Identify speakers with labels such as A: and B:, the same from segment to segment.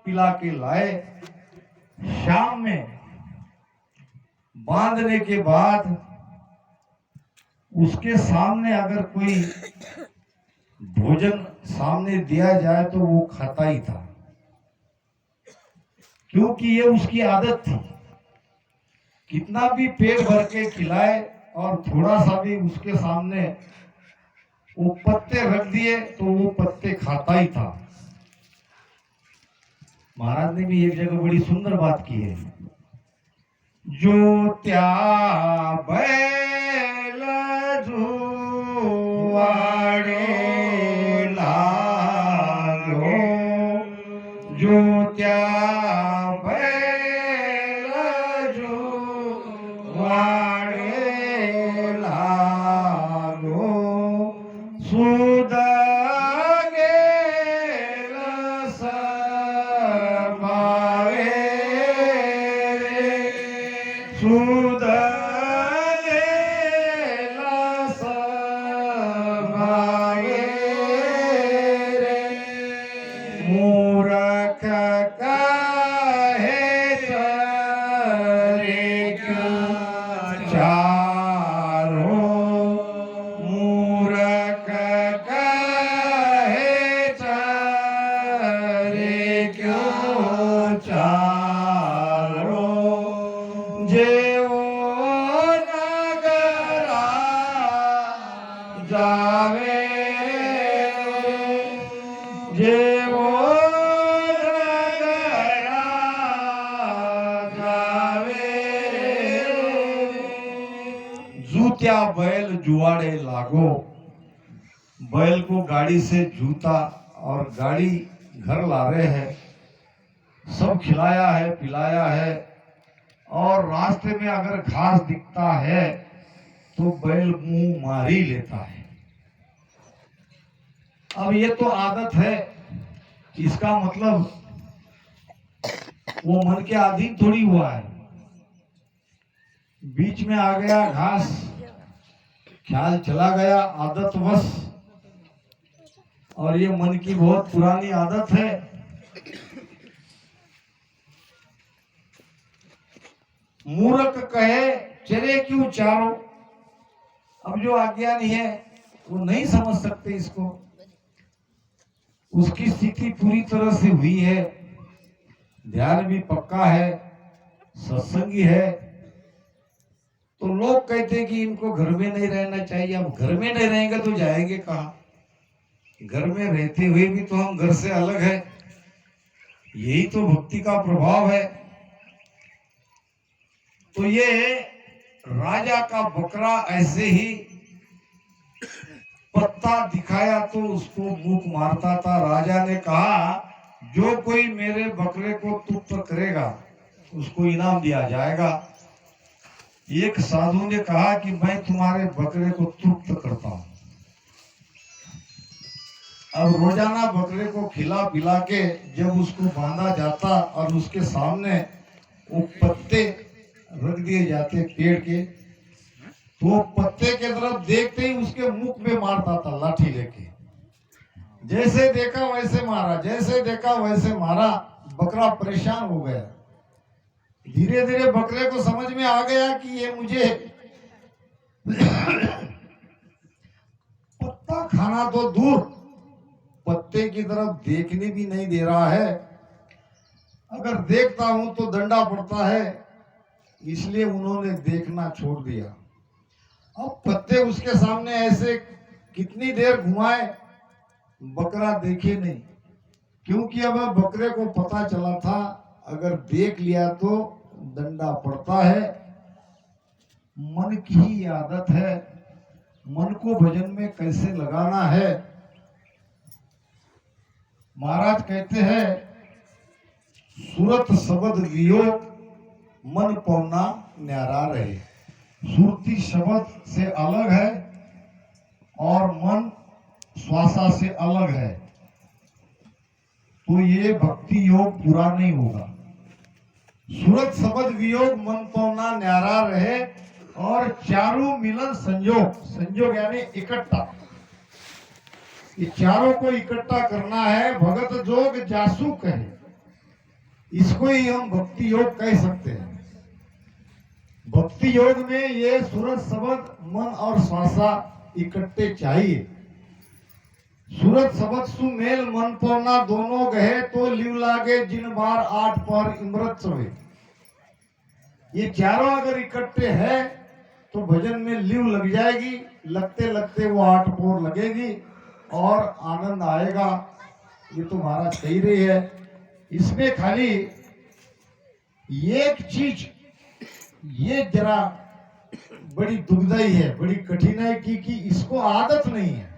A: पिला के लाए। शाम में बांधने के बाद उसके सामने अगर कोई भोजन सामने दिया जाए तो वो खाता ही था, क्योंकि ये उसकी आदत थी। कितना भी पेट भर के खिलाए और थोड़ा सा भी उसके सामने वो पत्ते रख दिए तो वो पत्ते खाता ही था। महाराज ने भी एक जगह बड़ी सुंदर बात की है, जो त्या बैल जुआड़े लागो, जो त्या बैल जुआड़े लागो, सुद मूरख कहे चले चारो, मूरख कहे चले क्यों चारो, जेवो नगरा जावे, जेवो जूत्या बैल जुआड़े लागो। बैल को गाड़ी से जूता और गाड़ी घर ला रहे हैं, सब खिलाया है पिलाया है, और रास्ते में अगर घास दिखता है तो बैल मुंह मार ही लेता है। अब ये तो आदत है, इसका मतलब वो मन के अधीन थोड़ी हुआ है। बीच में आ गया घास, ख्याल चला गया आदतवश, और ये मन की बहुत पुरानी आदत है। मूर्ख कहे चले क्यों चारो। अब जो अज्ञानी है वो नहीं समझ सकते इसको, उसकी स्थिति पूरी तरह से हुई है, ध्यान भी पक्का है, सत्संगी है, तो लोग कहते हैं कि इनको घर में नहीं रहना चाहिए। अब घर में नहीं रहेंगे तो जाएंगे कहाँ? घर में रहते हुए भी तो हम घर से अलग है। यही तो भक्ति का प्रभाव है। तो ये राजा का बकरा ऐसे ही पत्ता दिखाया तो उसको मुख मारता था। राजा ने कहा जो कोई मेरे बकरे को तुप्त करेगा उसको इनाम दिया जाएगा। एक साधु ने कहा कि मैं तुम्हारे बकरे को तृप्त करता हूं। अब रोजाना बकरे को खिला पिला के जब उसको बांधा जाता और उसके सामने वो पत्ते रख दिए जाते पेड़ के, तो वो पत्ते के तरफ देखते ही उसके मुख में मारता था लाठी लेके। जैसे देखा वैसे मारा, जैसे देखा वैसे मारा। बकरा परेशान हो गया। धीरे धीरे बकरे को समझ में आ गया कि ये मुझे पत्ता खाना तो दूर, पत्ते की तरफ देखने भी नहीं दे रहा है। अगर देखता हूं तो डंडा पड़ता है, इसलिए उन्होंने देखना छोड़ दिया। अब पत्ते उसके सामने ऐसे कितनी देर घुमाए, बकरा देखे नहीं, क्योंकि अब बकरे को पता चला था अगर देख लिया तो डंडा पड़ता है। मन की ही आदत है, मन को भजन में कैसे लगाना है। महाराज कहते हैं सूरत शब्द लियो मन पौना न्यारा रहे। सुरती शब्द से अलग है और मन श्वासा से अलग है, तो ये भक्ति योग पूरा नहीं होगा। सूरत शब्द वियोग मन पौना न्यारा रहे और चारों मिलन संयोग, संयोग यानी इकट्ठा, ये चारों को इकट्ठा करना है। भगत जोग जासू कहे, इसको ही हम भक्ति योग कह सकते हैं। भक्ति योग में ये सूरत शब्द मन और श्वासा इकट्ठे चाहिए। सूरत शब्द सुमेल मन पौना दोनों गहे तो लिव लागे जिन बार 8 पर इमरत सवे। ये चारों अगर इकट्ठे हैं तो भजन में लिव लग जाएगी, लगते लगते वो 8 पोर लगेगी और आनंद आएगा। ये तो महाराज कही रही है। इसमें खाली एक चीज ये जरा बड़ी दुखदाई है, बड़ी कठिनाई की कि इसको आदत नहीं है,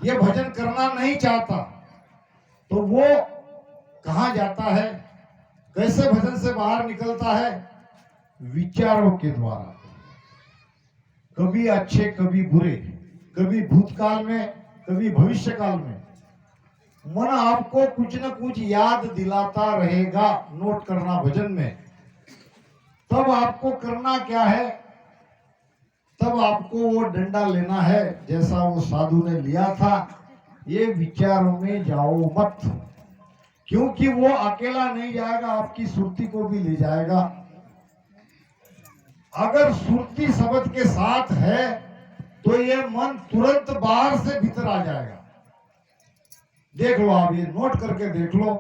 A: ये भजन करना नहीं चाहता, तो वो कहाँ जाता है, कैसे भजन से बाहर निकलता है? विचारों के द्वारा, कभी अच्छे कभी बुरे, कभी भूतकाल में कभी भविष्य काल में। मन आपको कुछ न कुछ याद दिलाता रहेगा। नोट करना भजन में। तब आपको करना क्या है? तब आपको वो डंडा लेना है जैसा वो साधु ने लिया था। ये विचारों में जाओ मत, क्योंकि वो अकेला नहीं जाएगा, आपकी सुरती को भी ले जाएगा। अगर सुरती शब्द के साथ है तो ये मन तुरंत बाहर से भीतर आ जाएगा। देख लो, आप ये नोट करके देख लो।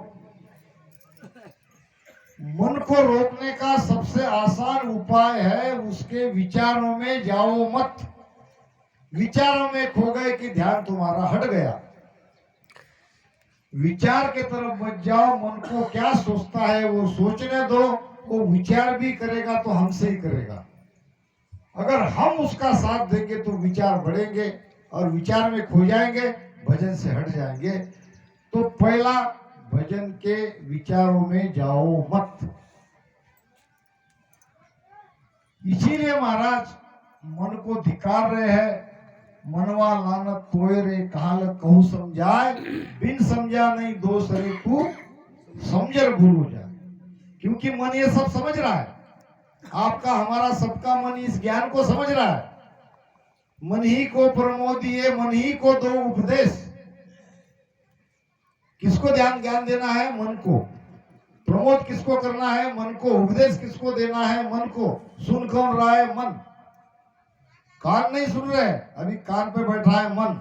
A: मन को रोकने का सबसे आसान उपाय है उसके विचारों में जाओ मत। विचारों में खो गए कि ध्यान तुम्हारा हट गया। विचार के तरफ मत जाओ। मन को क्या सोचता है वो सोचने दो, वो विचार भी करेगा तो हमसे ही करेगा। अगर हम उसका साथ देंगे तो विचार बढ़ेंगे और विचार में खो जाएंगे, भजन से हट जाएंगे। तो पहला, भजन के विचारों में जाओ मत। इसीलिए महाराज मन को धिकार रहे हैं। मनवा लानत तोय रे कहां लग कहूं समझाए, बिन समझा नहीं दोष रे तू समझर भूल हो जाए। क्योंकि मन ये सब समझ रहा है। आपका हमारा सबका मन इस ज्ञान को समझ रहा है। मन ही को प्रमोदिए मन ही को दो उपदेश। किसको ज्ञान देना है? मन को। प्रमोद किसको करना है? मन को। उपदेश किसको देना है? मन को। सुन कौन रहा है? मन। कान नहीं सुन रहे, अभी कान पे बैठा है मन।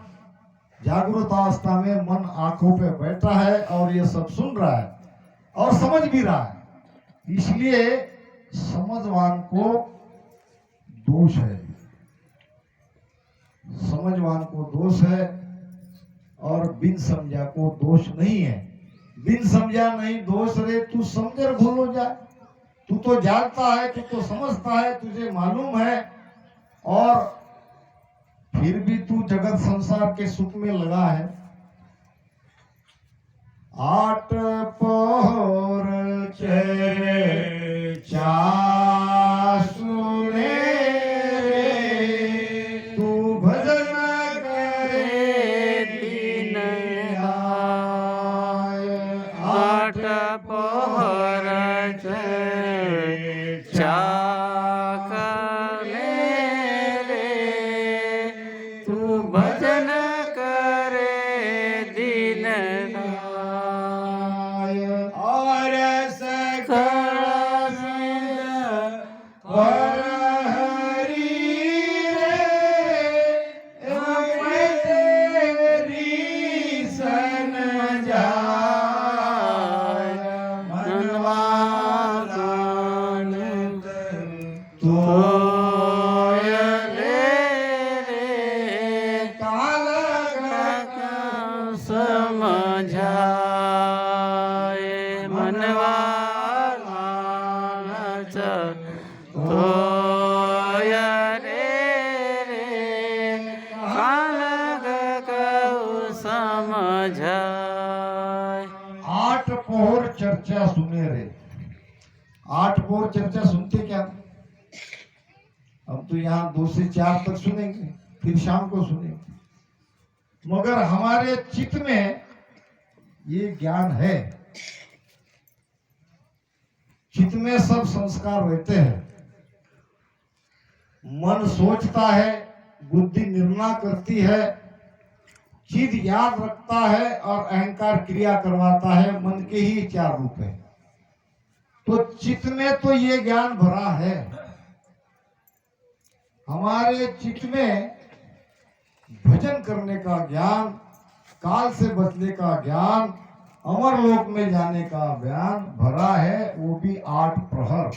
A: जागृत अवस्था में मन आंखों पे बैठा है और ये सब सुन रहा है और समझ भी रहा है। इसलिए समझवान को दोष है, समझवान को दोष है और बिन समझा को दोष नहीं है। बिन समझा नहीं दोष रे तू समझर भूल हो जाए। तू तो जानता है, तू तो समझता है, तुझे मालूम है, और फिर भी तू जगत संसार के सुख में लगा है। 8 पहर चेरे चासुरे तू भजन करे दीन आय।
B: 8 पहर चाकले रे तू भजन करे दीन
A: आय। और सकल पर हरि रे तेरी सन जाय। मनवा लानत तोय रे काल
B: समझाए। मनवा लानत तोय रे कालग कहु समझाए।
A: 8 पहर चर्चा सुने रे। 8 पहर चर्चा सुनते क्या? हम तो यहाँ 2 से 4 तक सुनेंगे, फिर शाम को सुनेंगे। मगर हमारे चित्त में ये ज्ञान है। चित्त में सब संस्कार रहते हैं। मन सोचता है, बुद्धि निर्णय करती है, चित्त याद रखता है और अहंकार क्रिया करवाता है। मन के ही 4 रूप है। तो चित्त में तो ये ज्ञान भरा है, हमारे चित्त में भजन करने का ज्ञान, काल से बचने का ज्ञान, अमर लोक में जाने का ज्ञान भरा है, वो भी 8 प्रहर।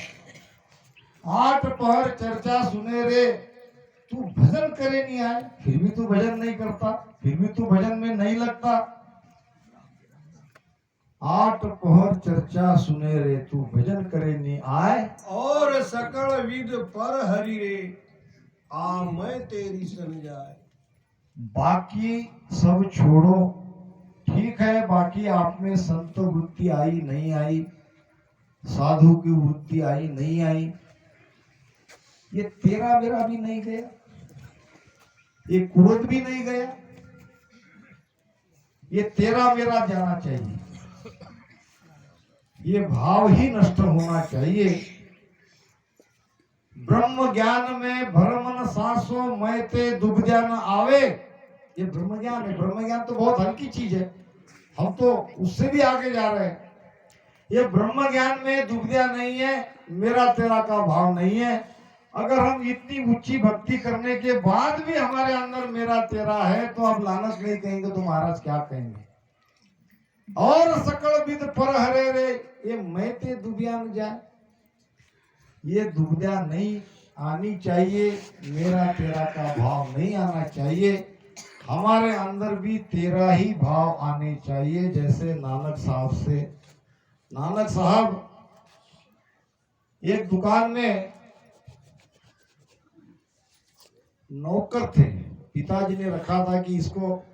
A: 8 प्रहर चर्चा सुने रे, तू भजन करे नहीं आए, फिर भी तू भजन नहीं करता, फिर भी तू भजन में नहीं लगता। 8 प्रहर चर्चा सुने रे, तू भजन करे नहीं आए,
C: और सकल विद पर हरि रे, आ मैं तेरी समझाए।
A: बाकी सब छोड़ो, ठीक है, बाकी आप में संत वृत्ति आई नहीं आई, साधु की वृत्ति आई नहीं आई, ये तेरा मेरा भी नहीं गया, ये क्रोध भी नहीं गया, ये तेरा मेरा जाना चाहिए, ये भाव ही नष्ट होना चाहिए। ब्रह्म ज्ञान में भ्रमण सांसो मैं ते दुबद्या न आवे, ये ब्रह्म ज्ञान है। ब्रह्म ज्ञान तो बहुत हल्की चीज है, हम तो उससे भी आगे जा रहे हैं। ये ब्रह्म ज्ञान में दुबद्या नहीं है, मेरा तेरा का भाव नहीं है। अगर हम इतनी ऊंची भक्ति करने के बाद भी हमारे अंदर मेरा तेरा है, तो अब लानत नहीं कहेंगे तो महाराज क्या कहेंगे। और सकल विद पर हरे रे, ये मैं ते दुबिया न जाए, ये दुबद्या नहीं आनी चाहिए, मेरा तेरा का भाव नहीं आना चाहिए, हमारे अंदर भी तेरा ही भाव आने चाहिए। जैसे नानक साहब एक दुकान में नौकर थे, पिताजी ने रखा था कि इसको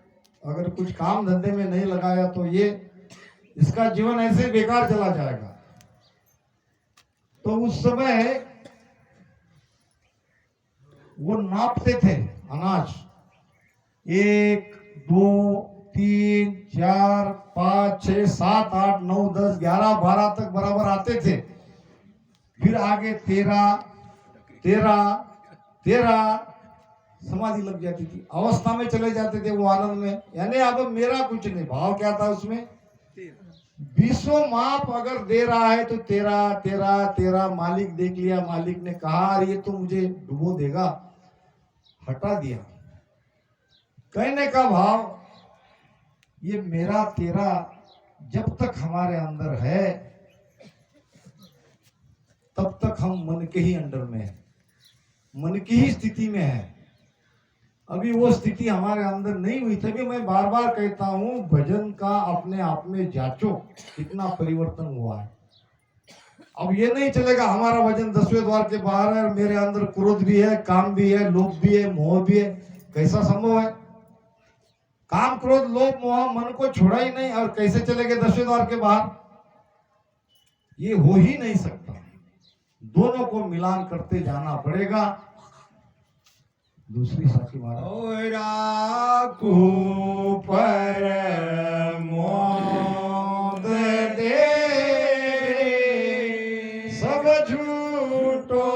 A: अगर कुछ काम धंधे में नहीं लगाया तो ये इसका जीवन ऐसे बेकार चला जाएगा। तो उस समय वो नापते थे अनाज, 1 2 3 4 5 6 7 8 9 10 11 12 तक बराबर आते थे। फिर आगे 13 13 13 समाधि लग जाती थी, अवस्था में चले जाते थे वो आनंद में। यानी अब मेरा कुछ नहीं, भाव क्या था उसमें, 20 माप अगर दे रहा है तो 13 13 13 मालिक देख लिया, मालिक ने कहा ये तो मुझे डुबो देगा, हटा दिया। कहने का भाव, ये मेरा तेरा जब तक हमारे अंदर है तब तक हम मन के ही अंडर में है, मन की ही स्थिति में है। अभी वो स्थिति हमारे अंदर नहीं हुई, तभी मैं बार बार कहता हूं भजन का अपने आप में जांचो कितना परिवर्तन हुआ है। अब ये नहीं चलेगा हमारा भजन 10वें द्वार के बाहर है और मेरे अंदर क्रोध भी है, काम भी है, लोभ भी है, मोह भी है, कैसा संभव है। काम क्रोध लोभ मोह मन को छोड़ा ही नहीं, और कैसे चलेंगे 10वें द्वार के बाहर, ये हो ही नहीं सकता। दोनों को मिलान करते जाना पड़ेगा। दूसरी साथी महाराज,
C: राखू पर मोद दे,
A: सब झूठो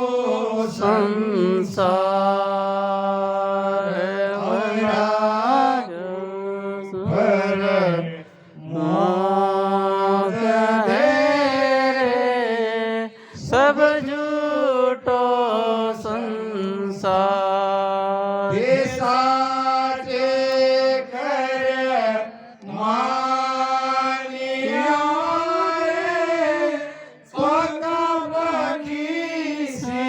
B: संसार
A: पर
B: मोद दे रे, सब झूठो संसार
A: साचे कर मानिया रे, पगबगी से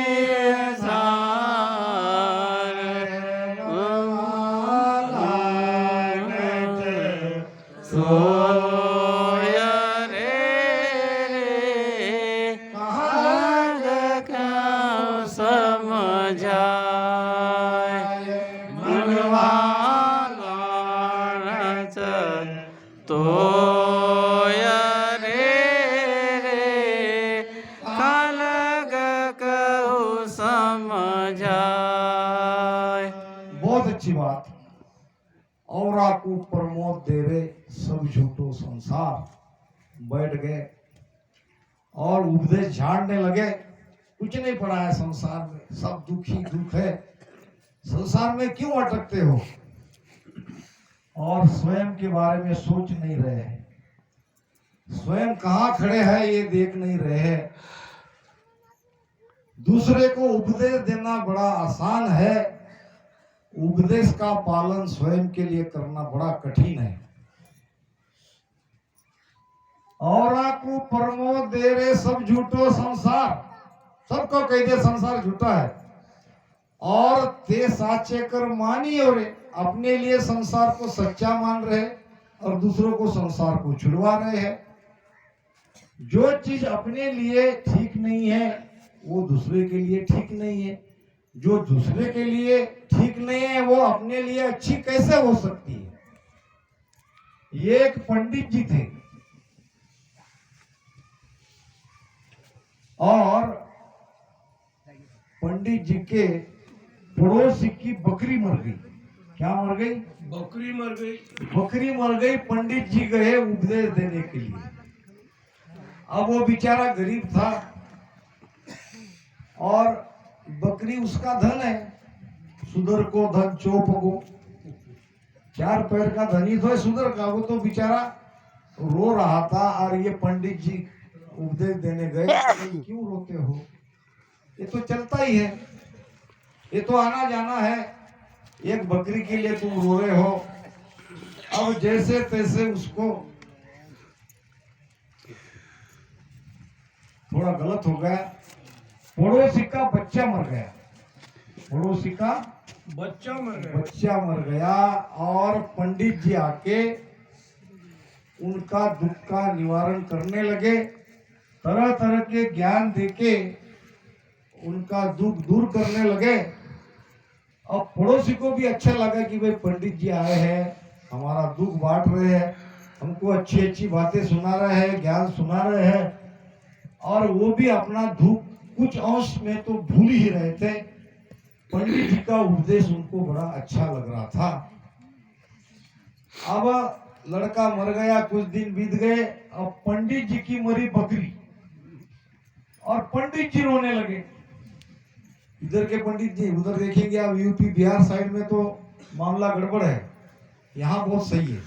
B: सार सोया रे कहाँ क्या समझाए, मनवाला नच तो अलग कहूँ समझाए।
A: बहुत अच्छी बात। और आपको प्रमोद दे रहे, सब झूठो संसार। बैठ गए और उपदेश झाड़ने लगे, कुछ नहीं पड़ा है संसार में, सब दुख ही दुख है, संसार में क्यों अटकते हो, और स्वयं के बारे में सोच नहीं रहे हैं। स्वयं कहाँ खड़े हैं ये देख नहीं रहे हैं। दूसरे को उपदेश देना बड़ा आसान है, उपदेश का पालन स्वयं के लिए करना बड़ा कठिन है। और को प्रमोद दे रे सब झूठो संसार, सबको कह दे संसार झूठा है। और ते साचे कर मानी और अपने लिए संसार को सच्चा मान रहे और दूसरों को संसार को छुड़वा रहे हैं। जो चीज अपने लिए ठीक नहीं है वो दूसरे के लिए ठीक नहीं है, जो दूसरे के लिए ठीक नहीं है वो अपने लिए अच्छी कैसे हो सकती है। ये एक पंडित जी थे और पंडित जी के पड़ोसी की बकरी मर गई। क्या मर गई?
C: बकरी मर गई।
A: बकरी मर गई। पंडित जी गए उपदेश देने के लिए। अब वो बेचारा गरीब था और बकरी उसका धन है। सुदर को धन चोप को, चार पैर का धनी तो है सुदर का। वो तो बेचारा रो रहा था और ये पंडित जी उपदेश देने गए। क्यों रोते हो? ये तो चलता ही है, ये तो आना जाना है। एक बकरी के लिए तुम रो रहे हो। अब जैसे तैसे उसको थोड़ा गलत हो गया। पड़ोसी का बच्चा मर गया। पड़ोसी का
C: बच्चा मर गया।
A: बच्चा मर गया और पंडित जी आके उनका दुख का निवारण करने लगे। तरह तरह के ज्ञान देके उनका दुख दूर करने लगे। अब पड़ोसी को भी अच्छा लगा कि भाई पंडित जी आए हैं, हमारा दुख बांट रहे हैं, हमको अच्छी अच्छी बातें सुना रहे हैं, ज्ञान सुना रहे हैं। और वो भी अपना दुख कुछ अंश में तो भूल ही रहे थे। पंडित जी का उपदेश उनको बड़ा अच्छा लग रहा था। अब लड़का मर गया, कुछ दिन बीत गए। अब पंडित जी की मरी बकरी और पंडित जी रोने लगे। इधर के पंडित जी, उधर देखेंगे आप यूपी बिहार साइड में तो मामला गड़बड़ है, यहाँ बहुत सही है।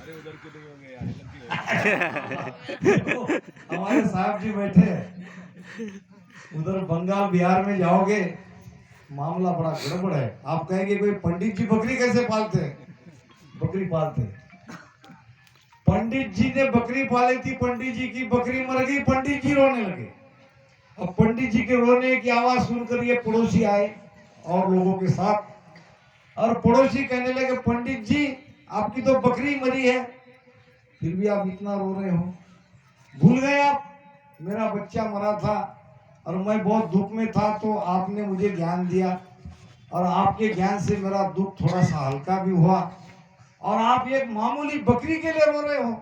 A: हमारे साहब जी बैठे हैं। उधर बंगाल बिहार में जाओगे मामला बड़ा गड़बड़ है। आप कहेंगे कोई पंडित जी बकरी कैसे पालते हैं? बकरी पालते हैं। पंडित जी ने बकरी पाली थी, पंडित जी की बकरी मर गई, पंडित जी रोने लगे। अब पंडित जी के रोने की आवाज सुनकर ये पड़ोसी आए और लोगों के साथ, और पड़ोसी कहने लगे पंडित जी आपकी तो बकरी मरी है, फिर भी आप इतना रो रहे हो। भूल गए आप मेरा बच्चा मरा था और मैं बहुत दुख में था, तो आपने मुझे ज्ञान दिया और आपके ज्ञान से मेरा दुख थोड़ा सा हल्का भी हुआ, और आप एक मामूली बकरी के लिए रो रहे हो।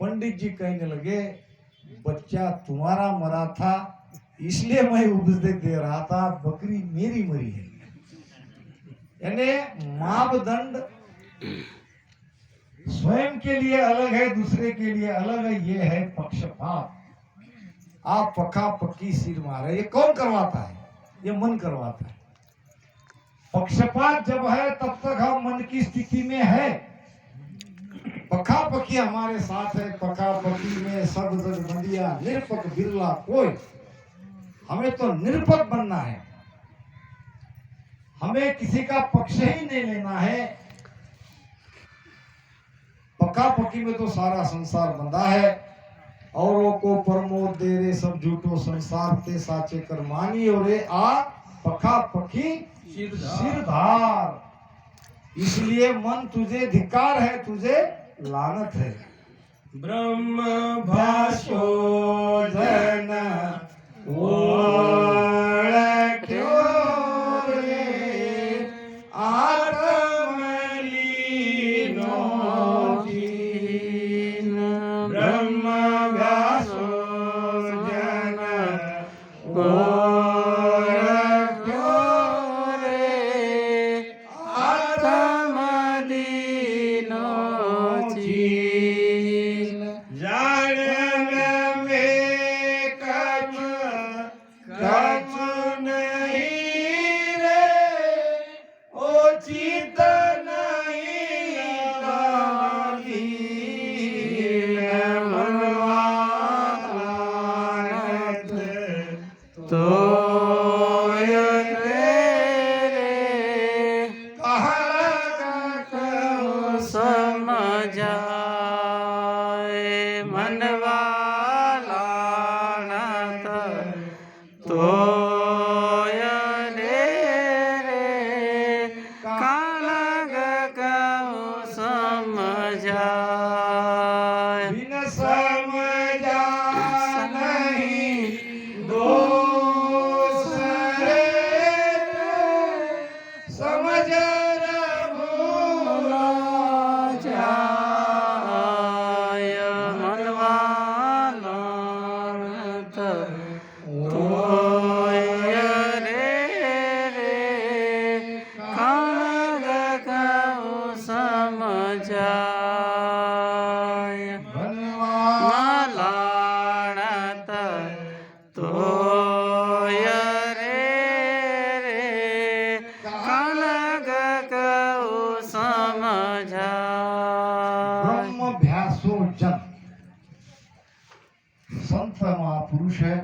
A: पंडित जी कहने लगे बच्चा तुम्हारा मरा था इसलिए मैं उपदेश दे रहा था, बकरी मेरी मरी है। यानी मापदंड स्वयं के लिए अलग है, दूसरे के लिए अलग है। ये है पक्षपात। आप पक्का पक्की सिर मारे, ये कौन करवाता है? ये मन करवाता है। पक्षपात जब है तब तक हम मन की स्थिति में है। पक्का पक्की हमारे साथ है। पक्का पक्की में सब जग बंदिया, निरपक बिरला कोई। हमें तो निरपक बनना है, हमें किसी का पक्ष ही नहीं लेना है। पक्का पक्की में तो सारा संसार बंधा है। औरों को प्रमोद दे रे सब झूठो संसार ते साचे कर मानी और आ पक्का पक्की सिरधार। इसलिए मन तुझे धिक्कार है, तुझे लानत है।
C: ब्रह्म भाषो
A: जन ओळख्यो रे आत्मलीनो जीन। ब्रह्म व्यासो जन ओळख्यो रे
B: आत्मलीनो
A: जीन। जाणन में कम कम नहीं रे, ओ चित नहीं गाली मनवा
B: तो समझाए मनवा लाणत तो कालग कहु समझाए
A: बिन समझा नहीं दोसरे समझ भूला
B: जाय मनवा लाणत तो कालग कहु समझाय लाणत तो कालग कहु समझाय
A: ब्रह्मभ्यासो जन संत महापुरुष है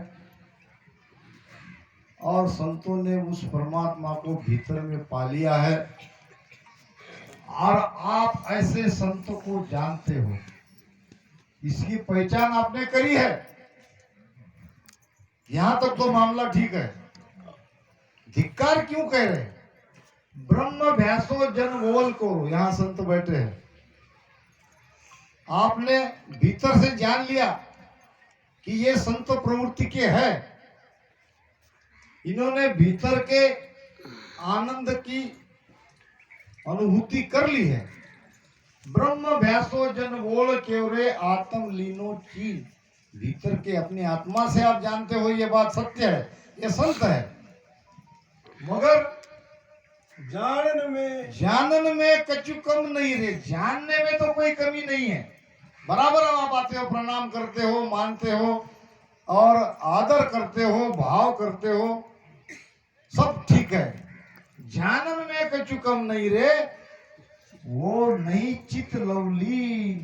A: और संतों ने उस परमात्मा को भीतर में पा लिया है और आप ऐसे संतों को जानते हो, इसकी पहचान आपने करी है। यहां तक तो मामला ठीक है, धिक्कार क्यों कह रहे हैं? ब्रह्मभ्यासो जन बोल को यहां संत बैठे हैं, आपने भीतर से जान लिया कि ये संत प्रवृत्ति के है, इन्होंने भीतर के आनंद की अनुभूति कर ली है। ब्रह्मभ्यासो जन बोल केवरे आत्म लीनो चीज, भीतर के अपनी आत्मा से आप जानते हो ये बात सत्य है, ये संत है। मगर जानन में कछु कम नहीं रे, जानने में तो कोई कमी नहीं है, बराबर आप आते हो, प्रणाम करते हो, मानते हो और आदर करते हो, भाव करते हो, सब ठीक है। जानन में कछु कम नहीं रे, वो नहीं चित लवली,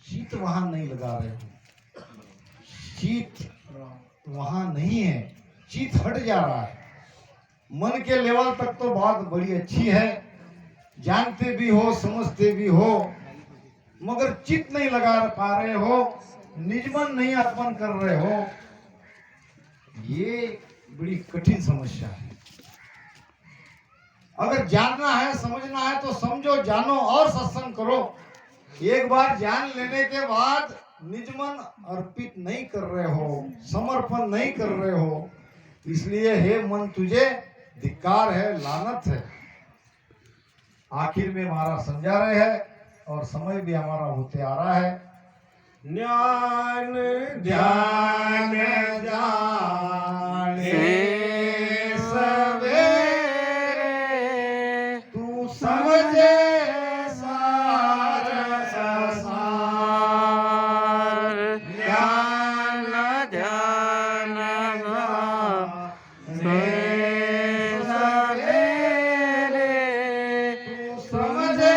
A: चित वहां नहीं लगा रहे हो, चित वहां नहीं है, चित हट जा रहा है। मन के लेवल तक तो बात बड़ी अच्छी है, जानते भी हो, समझते भी हो, मगर चित नहीं लगा पा रहे हो, निजमन नहीं अर्पण कर रहे हो, ये बड़ी कठिन समस्या है। अगर जानना है, समझना है तो समझो, जानो और सत्संग करो। एक बार जान लेने के बाद निजमन अर्पित नहीं कर रहे हो, समर्पण नहीं कर रहे हो, इसलिए हे मन तुझे धिक्कार है, लानत है। आखिर में हमारा समझा रहे हैं और समय भी हमारा होते आ रहा है।
C: ज्ञान ध्यान जाने
A: सवेरे तू समझे सार
B: संसार, ज्ञान ध्यान सवेरे
A: तू समझे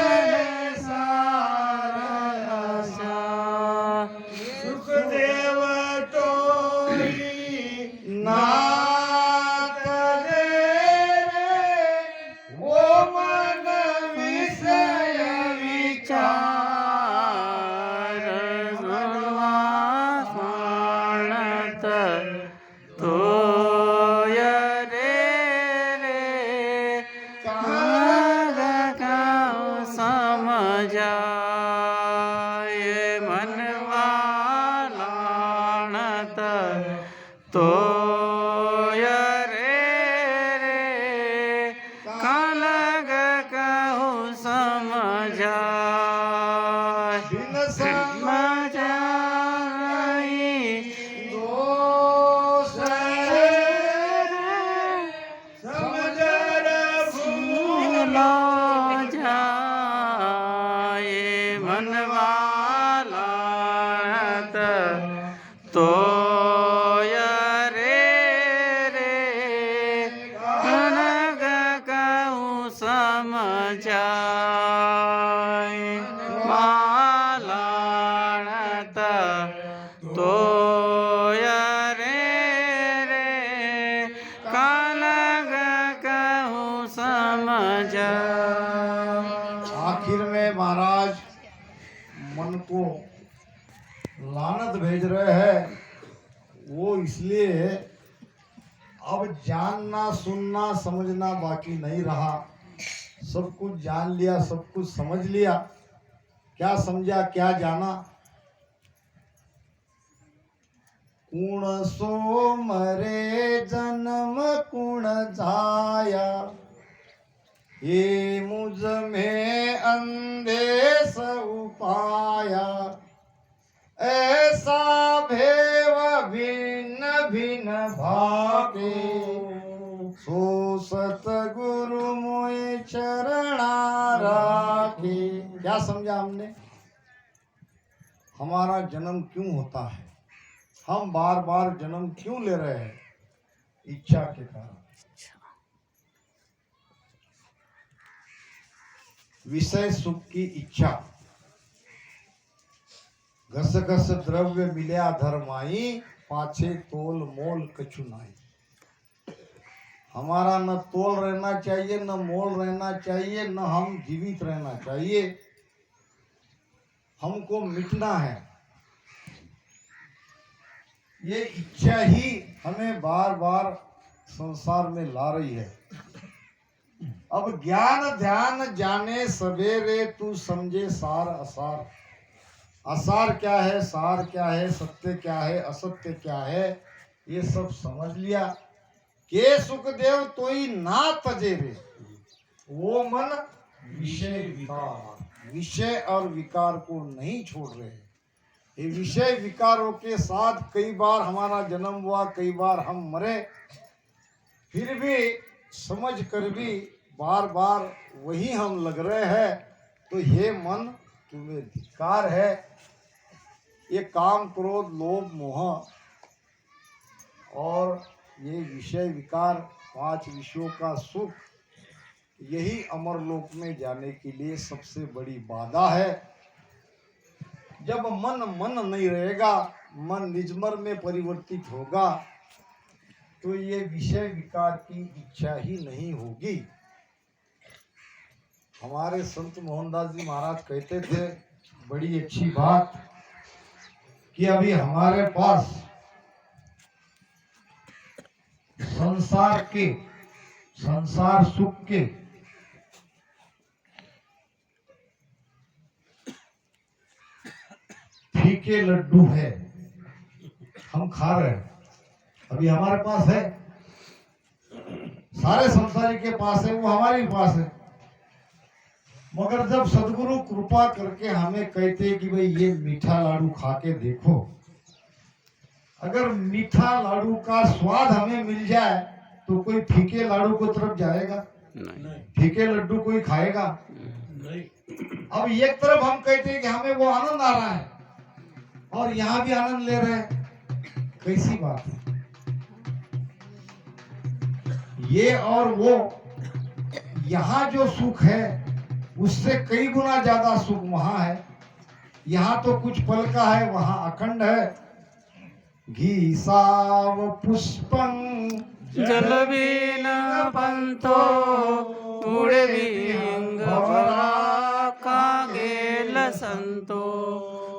C: सुखदेव तोरी
A: नाथ दे रे, वो मन विषय
B: विचार सुनवा स्वाणत तो समझाए मनवा लाणत तो कालग कहु समझाए
A: बिन समझाई दोष समझ
B: भूलो जाए मनवा लाणत तो
A: आखिर में महाराज मन को लानत भेज रहे हैं। वो इसलिए अब जानना सुनना समझना बाकी नहीं रहा। सब कुछ जान लिया, सब कुछ समझ लिया। क्या समझा क्या जाना? कुण सो मरे जन्म कुण जाया, ये मुझ में अंधेस उपाया। ऐसा भेव भिन्न भिन्न भाके, सो सतगुरु मोय चरणा राखे। क्या समझा हमने? हमारा जन्म क्यों होता है? हम बार बार जन्म क्यों ले रहे हैं? इच्छा के कारण। विषय सुख की इच्छा। घस घस द्रव्य मिल्या धर्माई, पाछे तोल मोल कछु नाई। हमारा न तोल रहना चाहिए, न मोल रहना चाहिए, न हम जीवित रहना चाहिए। हमको मिटना है। ये इच्छा ही हमें बार बार संसार में ला रही है। अब ज्ञान ध्यान जाने सवेरे, तू समझे सार असार। असार क्या है, सार क्या है, सत्य क्या है, असत्य क्या है, ये सब समझ लिया। के सुखदेव तोई ना तजे रे, वो मन विषय विकार। विषय और विकार को नहीं छोड़ रहे। ये विषय विकारों के साथ कई बार हमारा जन्म हुआ, कई बार हम मरे, फिर भी समझ कर भी बार बार वही हम लग रहे हैं। तो ये मन तुम्हें धिक्कार है। ये काम क्रोध लोभ मोह और ये विषय विकार, 5 विषयों का सुख, यही अमरलोक में जाने के लिए सबसे बड़ी बाधा है। जब मन नहीं रहेगा, मन निजमर में परिवर्तित होगा, तो ये विषय विकार की इच्छा ही नहीं होगी। हमारे संत मोहनदास जी महाराज कहते थे बड़ी अच्छी बात कि अभी हमारे पास संसार सुख के फीके लड्डू है, हम खा रहे हैं। अभी हमारे पास है, सारे संसारी के पास है, वो हमारे पास है। मगर जब सदगुरु कृपा करके हमें कहते हैं कि भाई ये मीठा लाडू खा के देखो, अगर मीठा लाडू का स्वाद हमें मिल जाए तो कोई फीके लाडू को तरफ जाएगा?
B: नहीं।
A: फीके लड्डू कोई खाएगा?
C: नहीं।
A: अब एक तरफ हम कहते हैं कि हमें वो आनंद आ रहा है और यहाँ भी आनंद ले रहे हैं, कैसी बात है? ये और वो, यहाँ जो सुख है उससे कई गुना ज्यादा सुख वहां है। यहाँ तो कुछ पल का है, वहां अखंड है। घी साव पुष्पं
B: जलबीन पंतो, उड़बींग भरा कागेल संतो।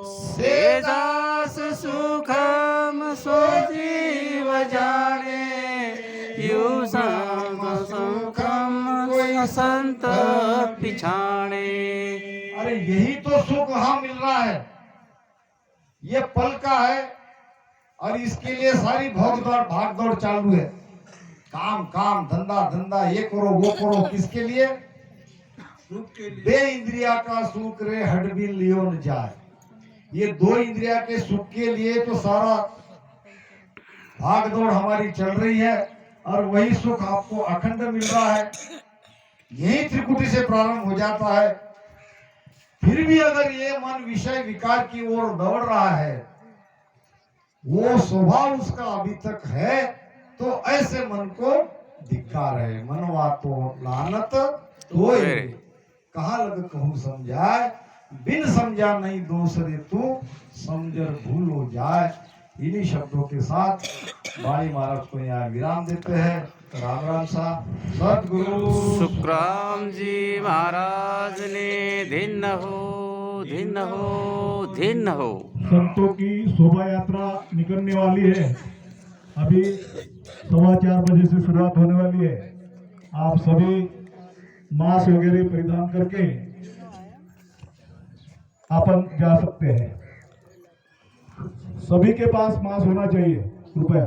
B: सेजास सुखम सो जीव जाने, यू सुखम संत पिछाणे।
A: अरे यही तो सुख वहां मिल रहा है। ये पल का है और इसके लिए सारी भाग दौड़ चालू है। काम काम धंधा धंधा, ये करो वो करो, किसके लिए?
C: सुख के लिए।
A: बे इंद्रिया का सुख रे हडबिन लियो न जाए। ये 2 इंद्रिया के सुख के लिए तो सारा भाग दौड़ हमारी चल रही है और वही सुख आपको अखंड मिल रहा है। यही त्रिकुटी से प्रारंभ हो जाता है। फिर भी अगर ये मन विषय विकार की ओर दौड़ रहा है, वो स्वभाव उसका अभी तक है, तो ऐसे मन को धिक्कार है। मनवा तो लानत तोय, कहाँ लग कहूँ समझाए, बिन समझा नहीं दोष रे तू, समझर भूल हो जाए। इन्हीं शब्दों के साथ बाणी महाराज को यहाँ विराम देते हैं। राम राम सा सतगुरु
B: सुखराम जी महाराज ने धिन हो धिन हो धिन हो।
D: संतों की शोभा यात्रा निकलने वाली है। अभी 4:15 बजे से शुरुआत होने वाली है। आप सभी मास्क वगैरह परिधान करके अपन जा सकते हैं। सभी के पास मास्क होना चाहिए कृपया।